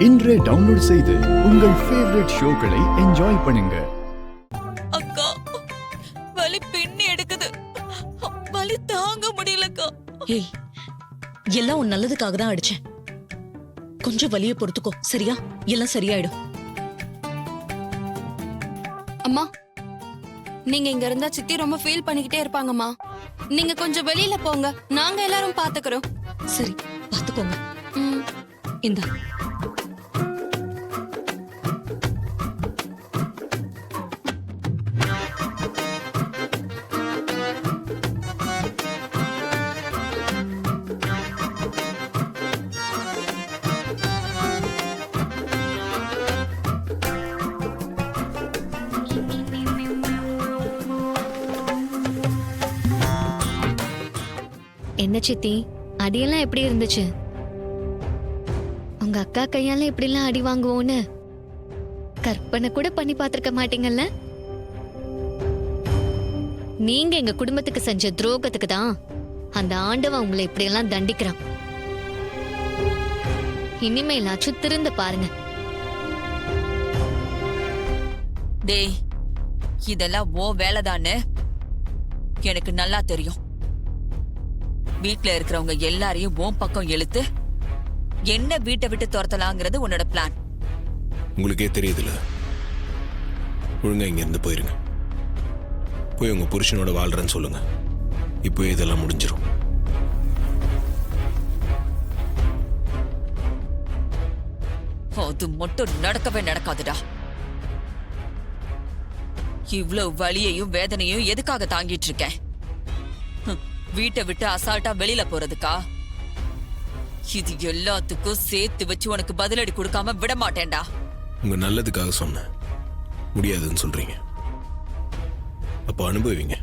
இன்றே டவுன்லோட் செய்து உங்கள் ஃபேவரட் ஷோக்களை என்ஜாய் பண்ணுங்க. அக்கா, வலி பின்னி எடுக்குது. வலி தாங்க முடியலக்கா. ஏய், எல்லாம் உன் நல்லதுக்காக தான் அடிச்சேன். கொஞ்சம் வலியை பொறுத்துக்கோ, சரியா? எல்லாம் சரியாயிடும். அம்மா, நீங்க இங்க இருந்தா சித்தி ரொம்ப ஃபீல் பண்ணிக்கிட்டே இருப்பாங்கம்மா. நீங்க கொஞ்சம் வெளியில போங்க, நாங்க எல்லாரும் பாத்துக்கிறோம். சரி, பாத்துக்கோங்க. ம். இந்தா. என்ன சித்தி, அடியெல்லாம் எப்படி இருந்துச்சு? உங்க அக்கா கையால இப்படிலாம் அடி வாங்குவோன்னு கற்பனை கூட பண்ணி பார்த்திருக்க மாட்டீங்கல்ல? நீங்க எங்க குடும்பத்துக்கு செஞ்ச துரோகத்துக்கு தான் அந்த ஆண்டவன் உங்களை இப்படியெல்லாம் தண்டிக்கிறான். இனிமேலாச்சும் திருந்து பாருங்க. டேய், இதெல்லாம் ஓ வேலைதான்னு எனக்கு நல்லா தெரியும். வீட்ல இருக்கிறவங்க எல்லாரையும் ஓம் பக்கம் இழுத்து என்ன வீட்டை விட்டு துரத்தலாங்கிறது உன்னோட பிளான். உங்களுக்கே தெரியுதுல்ல, ஒழுங்கா இங்க இருந்து போயிருங்க. போய் உங்க புருஷனோட வாழ்றேன்னு சொல்லுங்க. இப்போ இதெல்லாம் முடிஞ்சிடும். அது மட்டும் நடக்கவே நடக்காதுடா. இவ்வளவு வலியையும் வேதனையும் எதுக்காக தாங்கிட்டு இருக்கேன்? வீட்டை விட்டு அசால்ட்டா வெளியில போறதுக்கா? இது எல்லாத்துக்கும் சேர்த்து வச்சு உனக்கு பதிலடி கொடுக்காம விட மாட்டேன்டா. உங்க நல்லதுக்காக சொன்னேன், முடியாதுன்னு சொல்றீங்க. அப்போ அனுபவிங்க.